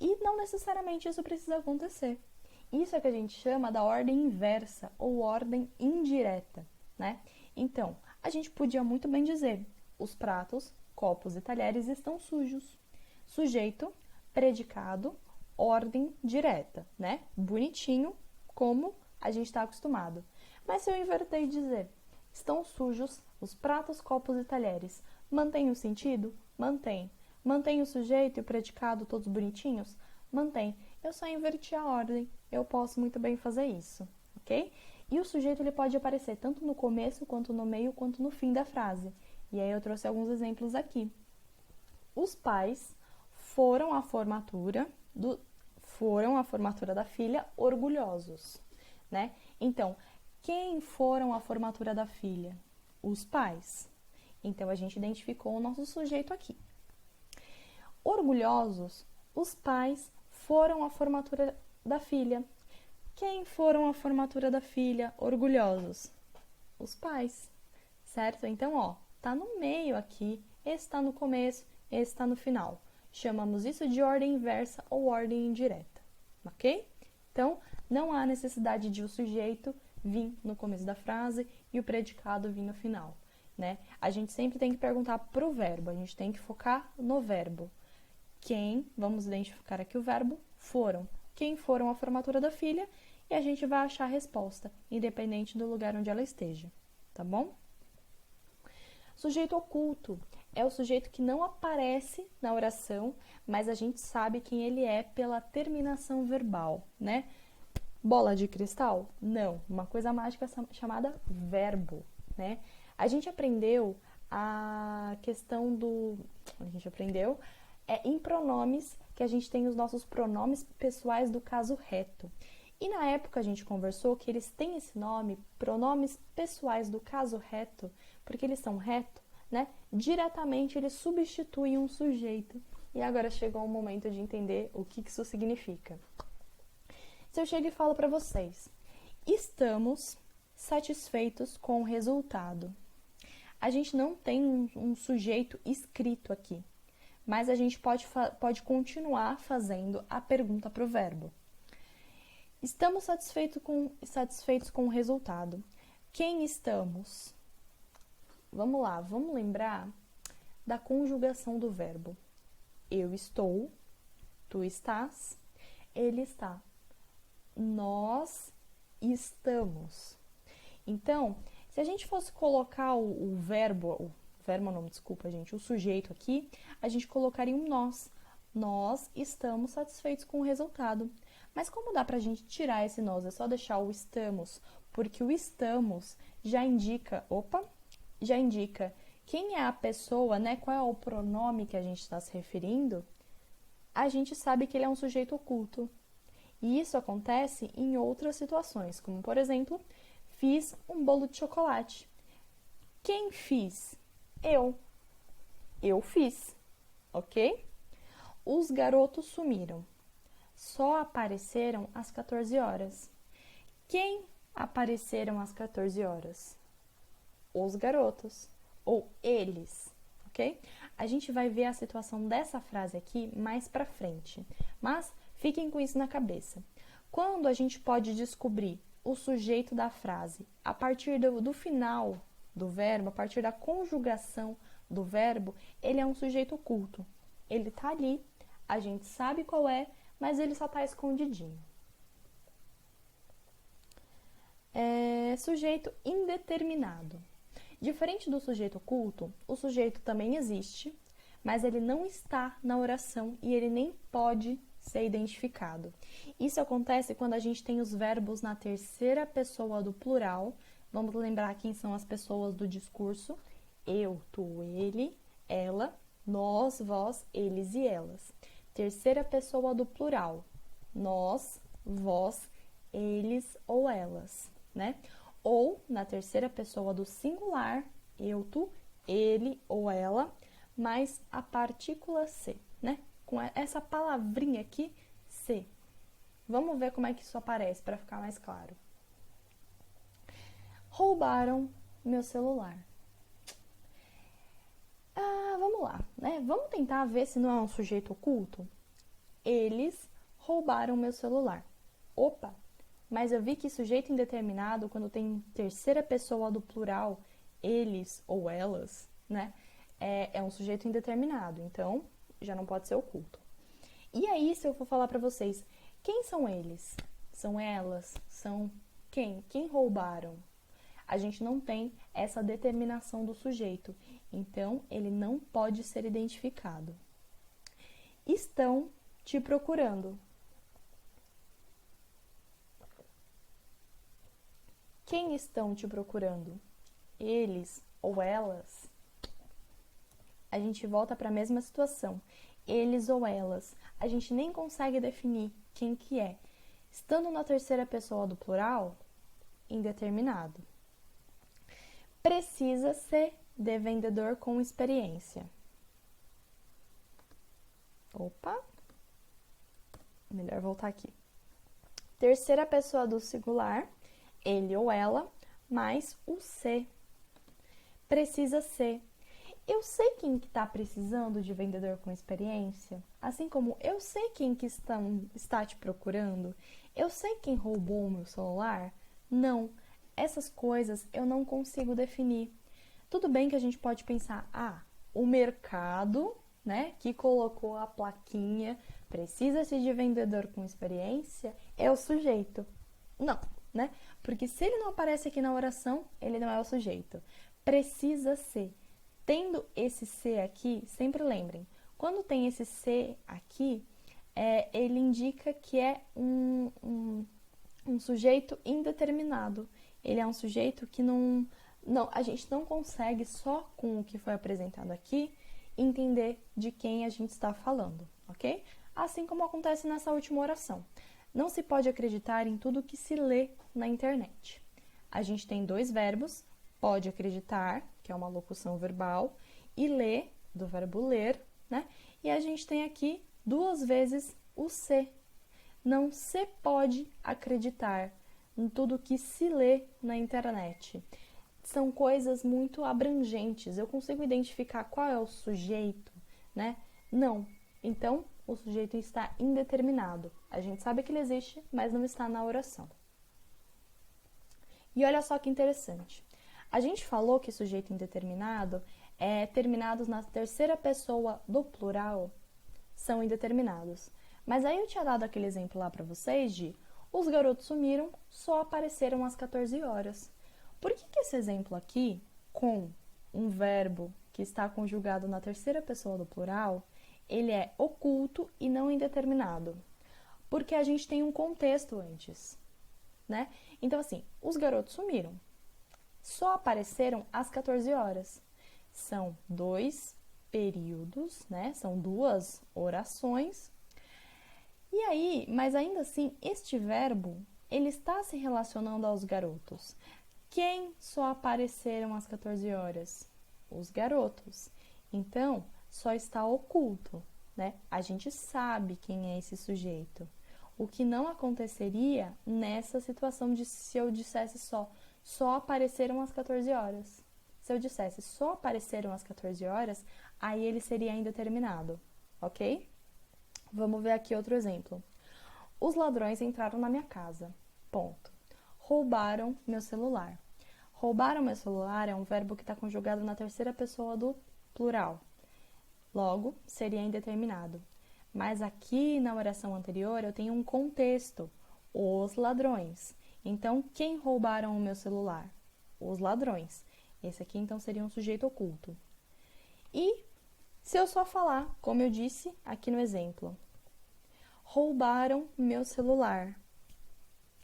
E não necessariamente isso precisa acontecer. Isso é que a gente chama da ordem inversa ou ordem indireta, né? Então, a gente podia muito bem dizer: os pratos, copos e talheres estão sujos. Sujeito, predicado, ordem direta, né? Bonitinho, como a gente está acostumado. Mas se eu inverter e dizer: estão sujos os pratos, copos e talheres, mantém o sentido? Mantém. Mantém o sujeito e o predicado todos bonitinhos? Mantém. Eu só inverti a ordem. Eu posso muito bem fazer isso, ok? E o sujeito ele pode aparecer tanto no começo, quanto no meio, quanto no fim da frase. E aí eu trouxe alguns exemplos aqui. Os pais foram à formatura da filha orgulhosos, né? Então, quem foram à formatura da filha? Os pais. Então, a gente identificou o nosso sujeito aqui. Orgulhosos, os pais foram à formatura da filha. Quem foram à formatura da filha orgulhosos? Os pais, certo? Então, ó, tá no meio aqui, esse tá no começo, esse tá no final. chamamos isso de ordem inversa ou ordem indireta, ok? Então, não há necessidade de o sujeito vir no começo da frase e o predicado vir no final, né? A gente sempre tem que perguntar pro verbo, a gente tem que focar no verbo. Quem, vamos identificar aqui o verbo, foram. Quem foram a formatura da filha e a gente vai achar a resposta, independente do lugar onde ela esteja, tá bom? Sujeito oculto é o sujeito que não aparece na oração, mas a gente sabe quem ele é pela terminação verbal, né? Bola de cristal? Não, uma coisa mágica chamada verbo, né? A gente aprendeu a questão do... em pronomes, que a gente tem os nossos pronomes pessoais do caso reto. E na época a gente conversou que eles têm esse nome, pronomes pessoais do caso reto, porque eles são reto, né? Diretamente eles substituem um sujeito. E agora chegou o momento de entender o que isso significa. Se eu chego e falo para vocês, estamos satisfeitos com o resultado. A gente não tem um sujeito escrito aqui, mas a gente pode continuar fazendo a pergunta para o verbo. Estamos satisfeitos com o resultado. Quem estamos? Vamos lá, vamos lembrar da conjugação do verbo. Eu estou, tu estás, ele está. Nós estamos. Então, se a gente fosse colocar o sujeito aqui, a gente colocaria um nós. Nós estamos satisfeitos com o resultado. Mas como dá pra gente tirar esse nós? É só deixar o estamos, porque o estamos já indica quem é a pessoa, né? Qual é o pronome que a gente está se referindo? A gente sabe que ele é um sujeito oculto. E isso acontece em outras situações, como por exemplo, fiz um bolo de chocolate. Quem fiz? Eu. Eu fiz, ok? Os garotos sumiram. Só apareceram às 14 horas. Quem apareceram às 14 horas? Os garotos. Ou eles, ok? A gente vai ver a situação dessa frase aqui mais pra frente. Mas fiquem com isso na cabeça. Quando a gente pode descobrir o sujeito da frase a partir do final do verbo, a partir da conjugação do verbo, ele é um sujeito oculto. Ele tá ali, a gente sabe qual é, mas ele só tá escondidinho. Sujeito indeterminado. Diferente do sujeito oculto, o sujeito também existe, mas ele não está na oração e ele nem pode ser identificado. Isso acontece quando a gente tem os verbos na terceira pessoa do plural. Vamos lembrar quem são as pessoas do discurso. Eu, tu, ele, ela, nós, vós, eles e elas. Terceira pessoa do plural. Nós, vós, eles ou elas, né? Ou na terceira pessoa do singular, eu, tu, ele ou ela, mais a partícula C, né? Com essa palavrinha aqui, C. Vamos ver como é que isso aparece para ficar mais claro. Roubaram meu celular. Vamos lá, né? Vamos tentar ver se não é um sujeito oculto. Eles roubaram meu celular. Opa! Mas eu vi que sujeito indeterminado, quando tem terceira pessoa do plural, eles ou elas, né? É um sujeito indeterminado, então já não pode ser oculto. E aí, se eu for falar para vocês, quem são eles? São elas? São quem? Quem roubaram? A gente não tem essa determinação do sujeito, então ele não pode ser identificado. Estão te procurando. Quem estão te procurando? Eles ou elas? A gente volta para a mesma situação. Eles ou elas. A gente nem consegue definir quem que é. Estando na terceira pessoa do plural, indeterminado. Precisa ser de vendedor com experiência. Opa! Melhor voltar aqui. Terceira pessoa do singular, ele ou ela, mais o ser. Precisa ser. Eu sei quem que está precisando de vendedor com experiência, assim como eu sei quem que está te procurando. Eu sei quem roubou o meu celular. Não, essas coisas eu não consigo definir. Tudo bem que a gente pode pensar, o mercado, né, que colocou a plaquinha, precisa-se de vendedor com experiência, é o sujeito. Não, né? Porque se ele não aparece aqui na oração, ele não é o sujeito. Precisa ser. Tendo esse ser aqui, sempre lembrem, quando tem esse ser aqui, ele indica que é um sujeito indeterminado. Ele é um sujeito que a gente não consegue, só com o que foi apresentado aqui, entender de quem a gente está falando, ok? Assim como acontece nessa última oração. Não se pode acreditar em tudo que se lê na internet. A gente tem dois verbos, pode acreditar, que é uma locução verbal, e ler, do verbo ler, né? E a gente tem aqui duas vezes o se. Não se pode acreditar em tudo que se lê na internet. São coisas muito abrangentes. Eu consigo identificar qual é o sujeito, né? Não. Então, o sujeito está indeterminado. A gente sabe que ele existe, mas não está na oração. E olha só que interessante. A gente falou que sujeito indeterminado terminados na terceira pessoa do plural são indeterminados. Mas aí eu tinha dado aquele exemplo lá para vocês de os garotos sumiram, só apareceram às 14 horas. Por que esse exemplo aqui, com um verbo que está conjugado na terceira pessoa do plural, ele é oculto e não indeterminado? Porque a gente tem um contexto antes, né? Então, assim, os garotos sumiram, só apareceram às 14 horas. São dois períodos, né? São duas orações. E aí, mas ainda assim, este verbo, ele está se relacionando aos garotos. Quem só apareceram às 14 horas? Os garotos. Então, só está oculto, né? A gente sabe quem é esse sujeito. O que não aconteceria nessa situação de se eu dissesse só apareceram às 14 horas. Se eu dissesse só apareceram às 14 horas, aí ele seria indeterminado, ok? Vamos ver aqui outro exemplo. Os ladrões entraram na minha casa. Ponto. Roubaram meu celular. Roubaram meu celular é um verbo que está conjugado na terceira pessoa do plural. Logo, seria indeterminado. Mas aqui na oração anterior eu tenho um contexto. Os ladrões. Então, quem roubaram o meu celular? Os ladrões. Esse aqui, então, seria um sujeito oculto. E se eu só falar, como eu disse aqui no exemplo, roubaram meu celular.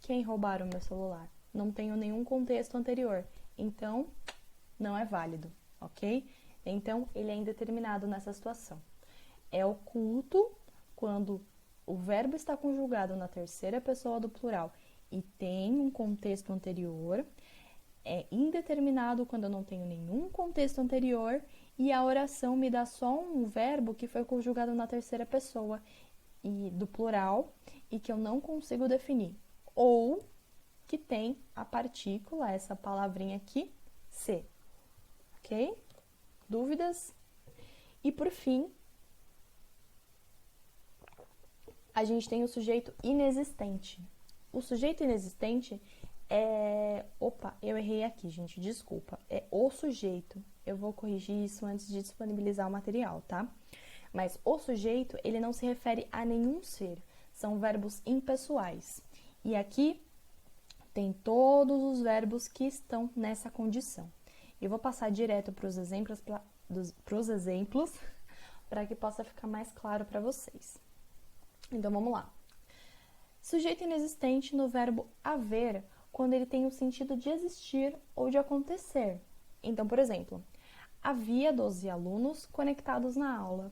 Quem roubaram meu celular? Não tenho nenhum contexto anterior. Então, não é válido, ok? Então, ele é indeterminado nessa situação. É oculto quando o verbo está conjugado na terceira pessoa do plural e tem um contexto anterior. É indeterminado quando eu não tenho nenhum contexto anterior e a oração me dá só um verbo que foi conjugado na terceira pessoa e do plural e que eu não consigo definir. Ou que tem a partícula, essa palavrinha aqui, se. Ok? Dúvidas? E por fim, a gente tem o sujeito inexistente. O sujeito inexistente é... Opa, eu errei aqui, gente, desculpa. É o sujeito. Eu vou corrigir isso antes de disponibilizar o material, tá? Mas o sujeito, ele não se refere a nenhum ser. São verbos impessoais. E aqui tem todos os verbos que estão nessa condição. Eu vou passar direto para os exemplos para que possa ficar mais claro para vocês. Então, vamos lá. Sujeito inexistente no verbo haver, quando ele tem o sentido de existir ou de acontecer. Então, por exemplo, havia 12 alunos conectados na aula.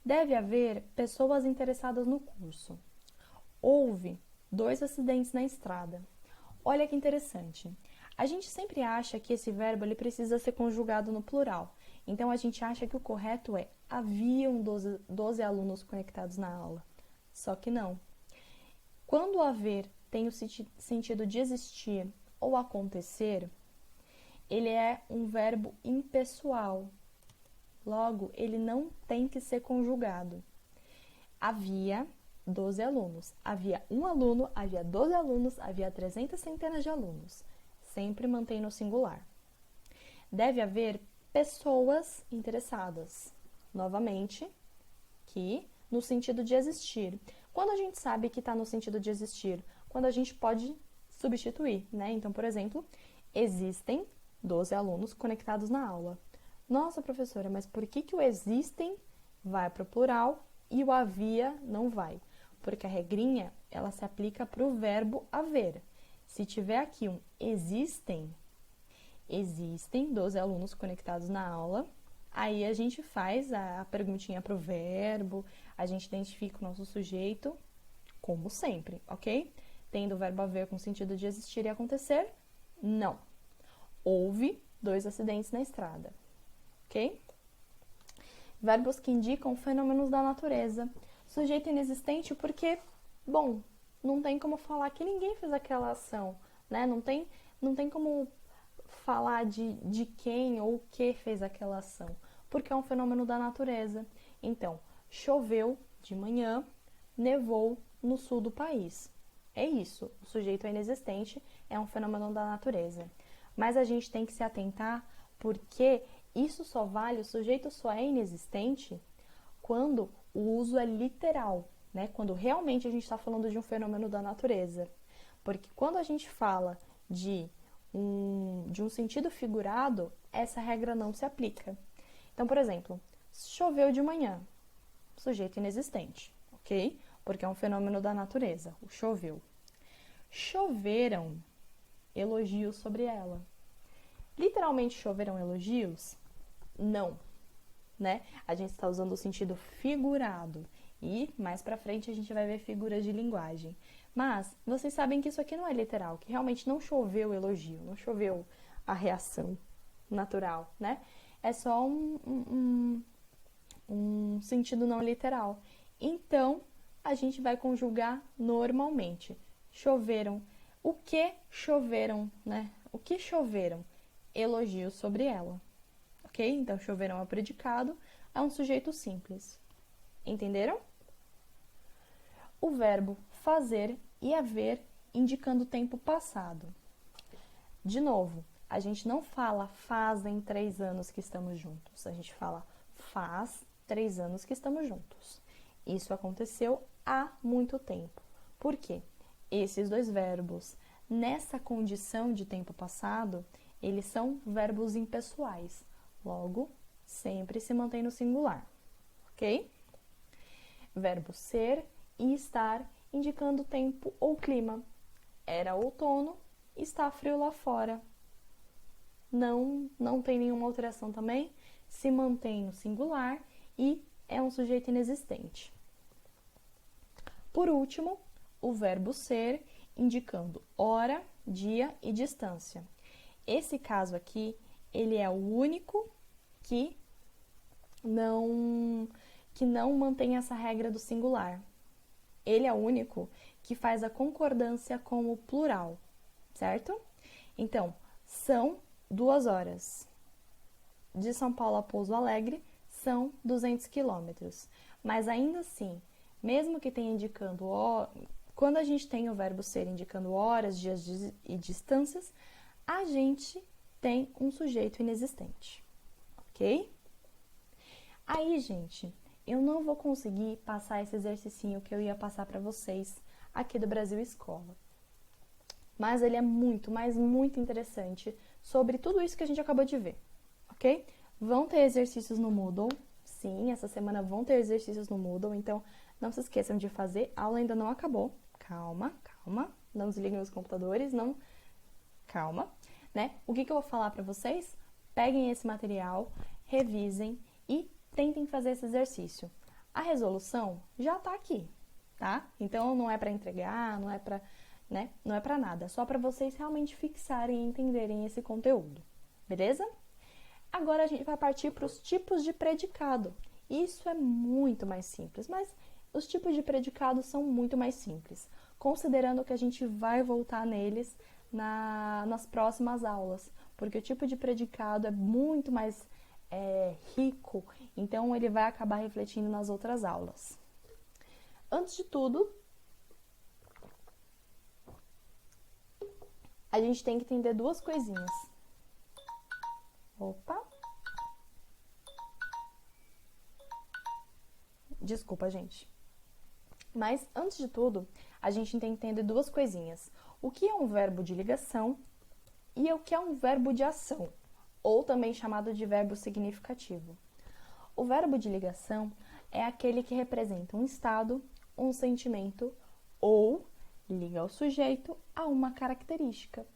Deve haver pessoas interessadas no curso. Houve 2 acidentes na estrada. Olha que interessante. A gente sempre acha que esse verbo ele precisa ser conjugado no plural. Então, a gente acha que o correto é haviam 12 alunos conectados na aula. Só que não. Quando o haver tem o sentido de existir ou acontecer, ele é um verbo impessoal. logo, ele não tem que ser conjugado. Havia 12 alunos. Havia um aluno, havia 12 alunos, havia 300 centenas de alunos. Sempre mantém no singular. Deve haver pessoas interessadas. Novamente, que no sentido de existir. Quando a gente sabe que está no sentido de existir? Quando a gente pode substituir, né? Então, por exemplo, existem 12 alunos conectados na aula. Nossa, professora, mas por que o existem vai para o plural e o havia não vai? Porque a regrinha, ela se aplica para o verbo haver. Se tiver aqui um existem 12 alunos conectados na aula, aí a gente faz a perguntinha para o verbo, a gente identifica o nosso sujeito, como sempre, ok? Tendo o verbo haver com sentido de existir e acontecer? Não. Houve 2 acidentes na estrada, ok? Verbos que indicam fenômenos da natureza. Sujeito inexistente porque, bom, não tem como falar que ninguém fez aquela ação, né? Não tem como falar de quem ou o que fez aquela ação, porque é um fenômeno da natureza. Então, choveu de manhã, nevou no sul do país. É isso, o sujeito é inexistente, é um fenômeno da natureza. Mas a gente tem que se atentar porque isso só vale, o sujeito só é inexistente quando o uso é literal, né? Quando realmente a gente está falando de um fenômeno da natureza. Porque quando a gente fala de um sentido figurado, essa regra não se aplica. Então, por exemplo, choveu de manhã, sujeito inexistente, ok? Porque é um fenômeno da natureza, o choveu. Choveram elogios sobre ela. Literalmente choveram elogios? Não, né? A gente está usando o sentido figurado e mais pra frente a gente vai ver figuras de linguagem. Mas vocês sabem que isso aqui não é literal, que realmente não choveu elogio, não choveu a reação natural, né? É só um sentido não literal. Então, a gente vai conjugar normalmente. Choveram. O que choveram, né? O que choveram? Elogios sobre ela. Ok? Então, choveram é o predicado, é um sujeito simples. Entenderam? O verbo fazer e haver indicando o tempo passado. De novo, a gente não fala fazem 3 anos que estamos juntos. A gente fala faz 3 anos que estamos juntos. Isso aconteceu há muito tempo. Por quê? Esses 2 verbos, nessa condição de tempo passado, eles são verbos impessoais. Logo, sempre se mantém no singular. Ok? Verbo ser e estar indicando tempo ou clima. Era outono, está frio lá fora. Não tem nenhuma alteração também, se mantém no singular e é um sujeito inexistente. Por último, o verbo ser indicando hora, dia e distância. Esse caso aqui, ele é o único que não mantém essa regra do singular. Ele é o único que faz a concordância com o plural, certo? Então, são 2 horas. De São Paulo a Pouso Alegre são 200 quilômetros. Mas ainda assim, mesmo que tenha indicando quando a gente tem o verbo ser indicando horas, dias e distâncias, a gente tem um sujeito inexistente, ok? Aí, gente, eu não vou conseguir passar esse exercicinho que eu ia passar para vocês aqui do Brasil Escola. Mas ele é muito, mas muito interessante sobre tudo isso que a gente acabou de ver, ok? Vão ter exercícios no Moodle, sim, essa semana vão ter exercícios no Moodle, então não se esqueçam de fazer, a aula ainda não acabou, calma, não desliguem os computadores, não, calma, né? O que eu vou falar para vocês? Peguem esse material, revisem e tentem fazer esse exercício. A resolução já tá aqui, tá? Então não é para entregar, não é para, né? Não é para nada, é só para vocês realmente fixarem e entenderem esse conteúdo. Beleza? Agora a gente vai partir para os tipos de predicado. Isso é muito mais simples, mas os tipos de predicado são muito mais simples, considerando que a gente vai voltar neles nas próximas aulas, porque o tipo de predicado é muito mais rico, então ele vai acabar refletindo nas outras aulas. Antes de tudo, a gente tem que entender duas coisinhas. Opa! Desculpa, gente. Mas, antes de tudo, a gente tem que entender duas coisinhas. O que é um verbo de ligação e o que é um verbo de ação, ou também chamado de verbo significativo. O verbo de ligação é aquele que representa um estado, um sentimento ou liga o sujeito a uma característica.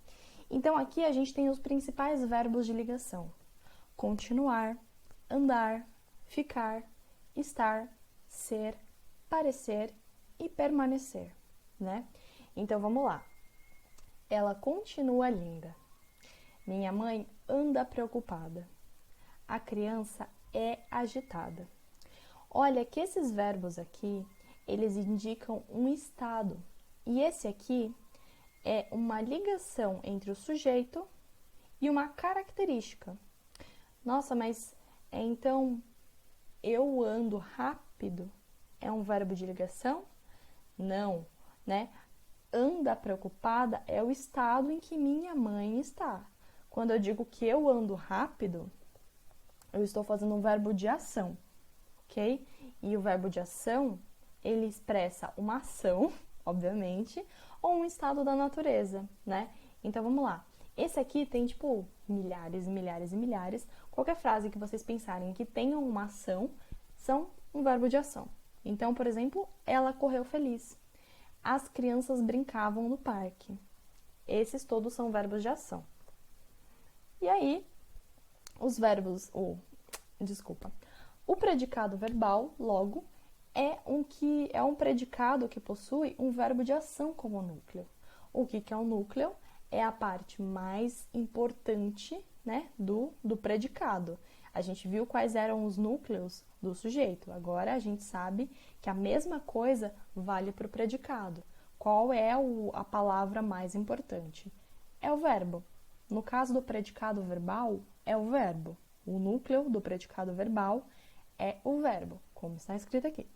Então, aqui a gente tem os principais verbos de ligação: continuar, andar, ficar, estar, ser, parecer e permanecer, né? Então, vamos lá. Ela continua linda. Minha mãe anda preocupada. A criança é agitada. Olha que esses verbos aqui, eles indicam um estado. E esse aqui é uma ligação entre o sujeito e uma característica. Nossa, mas então eu ando rápido é um verbo de ligação? Não, né? Anda preocupada é o estado em que minha mãe está. Quando eu digo que eu ando rápido, eu estou fazendo um verbo de ação, ok? E o verbo de ação, ele expressa uma ação, obviamente, ou um estado da natureza, né? Então, vamos lá. Esse aqui tem, tipo, milhares e milhares e milhares. Qualquer frase que vocês pensarem que tenha uma ação, são um verbo de ação. Então, por exemplo, ela correu feliz. As crianças brincavam no parque. Esses todos são verbos de ação. E aí, os verbos... O predicado verbal, logo, é um predicado que possui um verbo de ação como núcleo. O que é um núcleo? É a parte mais importante, né, do predicado. A gente viu quais eram os núcleos do sujeito. Agora a gente sabe que a mesma coisa vale para o predicado. Qual é a palavra mais importante? É o verbo. No caso do predicado verbal, é o verbo. O núcleo do predicado verbal é o verbo, como está escrito aqui.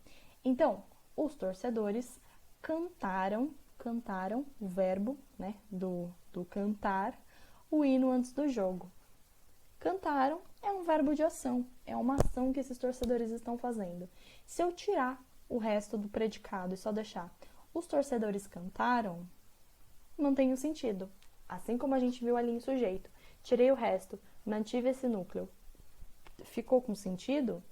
Então, os torcedores cantaram o verbo, né, do cantar, o hino antes do jogo. Cantaram é um verbo de ação, é uma ação que esses torcedores estão fazendo. Se eu tirar o resto do predicado e só deixar os torcedores cantaram, não tem sentido. Assim como a gente viu ali em sujeito, tirei o resto, mantive esse núcleo, ficou com sentido?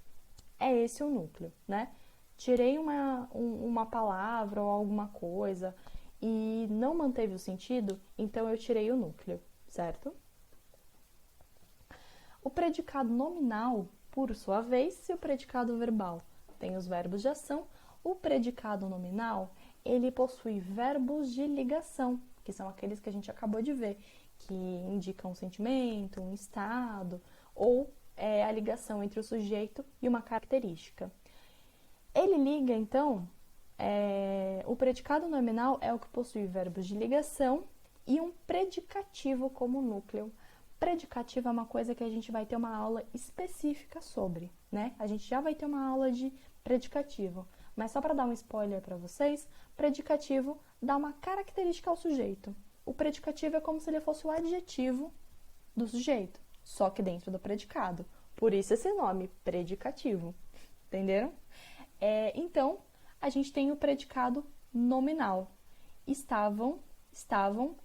É esse o núcleo, né? Tirei uma palavra ou alguma coisa e não manteve o sentido, então eu tirei o núcleo, certo? O predicado nominal, por sua vez, se o predicado verbal tem os verbos de ação, o predicado nominal, ele possui verbos de ligação, que são aqueles que a gente acabou de ver, que indicam um sentimento, um estado, ou a ligação entre o sujeito e uma característica. Ele liga, então, o predicado nominal é o que possui verbos de ligação e um predicativo como núcleo. Predicativo é uma coisa que a gente vai ter uma aula específica sobre, né? A gente já vai ter uma aula de predicativo, mas só para dar um spoiler para vocês, predicativo dá uma característica ao sujeito. O predicativo é como se ele fosse o adjetivo do sujeito, só que dentro do predicado. Por isso esse nome, predicativo. Entenderam? Então, a gente tem o predicado nominal. Estavam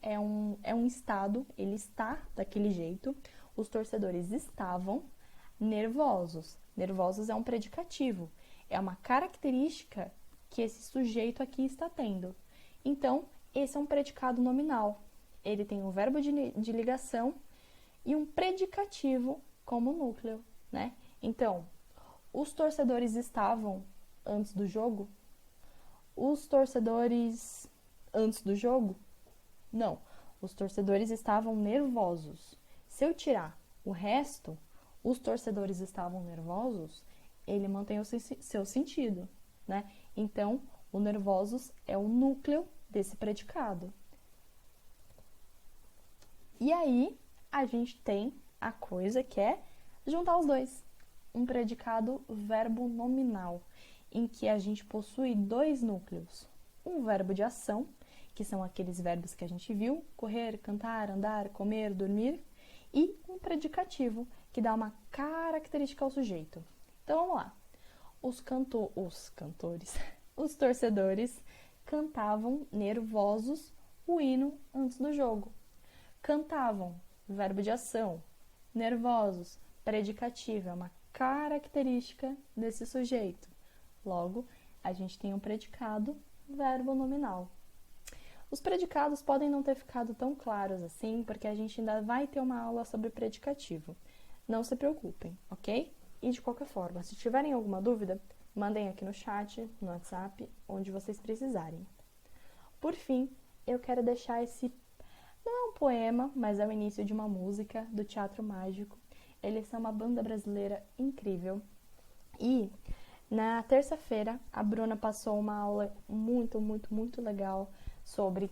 é um estado, ele está daquele jeito. Os torcedores estavam nervosos. Nervosos é um predicativo. É uma característica que esse sujeito aqui está tendo. Então, esse é um predicado nominal. Ele tem um verbo de ligação e um predicativo como núcleo, né? Então, os torcedores estavam antes do jogo? Os torcedores antes do jogo? Não, os torcedores estavam nervosos. Se eu tirar o resto, os torcedores estavam nervosos, ele mantém o seu sentido, né? Então, o nervosos é o núcleo desse predicado. E aí, a gente tem a coisa que é juntar os dois. Um predicado verbo nominal, em que a gente possui dois núcleos. Um verbo de ação, que são aqueles verbos que a gente viu, correr, cantar, andar, comer, dormir, e um predicativo, que dá uma característica ao sujeito. Então vamos lá. Os cantores, os torcedores cantavam nervosos o hino antes do jogo. Cantavam, verbo de ação, nervosos, predicativo, é uma característica desse sujeito. Logo, a gente tem um predicado, verbo nominal. Os predicados podem não ter ficado tão claros assim, porque a gente ainda vai ter uma aula sobre predicativo. Não se preocupem, ok? E de qualquer forma, se tiverem alguma dúvida, mandem aqui no chat, no WhatsApp, onde vocês precisarem. Por fim, eu quero deixar esse... Não é um poema, mas é o início de uma música do Teatro Mágico. Eles são uma banda brasileira incrível. E na terça-feira, a Bruna passou uma aula muito legal sobre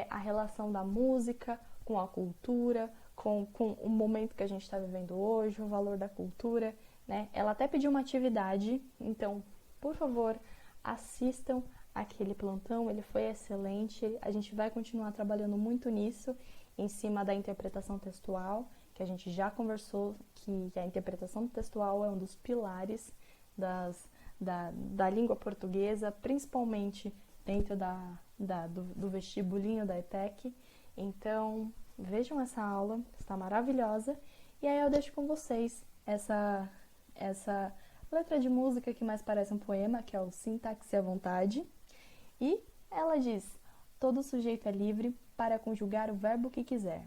a relação da música com a cultura, com o momento que a gente está vivendo hoje, o valor da cultura, né? Ela até pediu uma atividade, então, por favor, assistam aquele plantão, ele foi excelente. A gente vai continuar trabalhando muito nisso, em cima da interpretação textual, que a gente já conversou, que a interpretação textual é um dos pilares da língua portuguesa, principalmente dentro do vestibulinho da ETEC. Então, vejam essa aula, está maravilhosa. E aí eu deixo com vocês essa letra de música que mais parece um poema, que é o Sintaxe à Vontade. E ela diz: todo sujeito é livre para conjugar o verbo que quiser.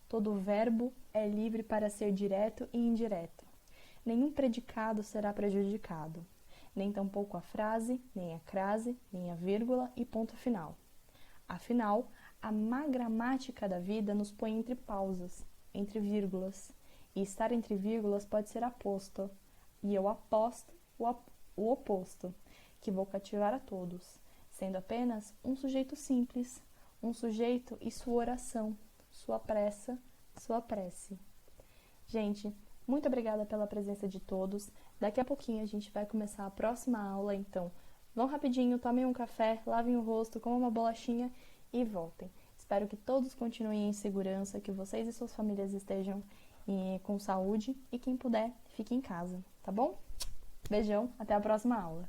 Todo verbo é livre para ser direto e indireto. Nenhum predicado será prejudicado, nem tampouco a frase, nem a crase, nem a vírgula e ponto final. Afinal, a má gramática da vida nos põe entre pausas, entre vírgulas, e estar entre vírgulas pode ser aposto, e eu aposto o oposto, que vou cativar a todos, sendo apenas um sujeito simples, um sujeito e sua oração, sua pressa, sua prece. Gente, muito obrigada pela presença de todos. Daqui a pouquinho a gente vai começar a próxima aula, então vão rapidinho, tomem um café, lavem o rosto, comam uma bolachinha e voltem. Espero que todos continuem em segurança, que vocês e suas famílias estejam com saúde e quem puder, fique em casa, tá bom? Beijão, até a próxima aula.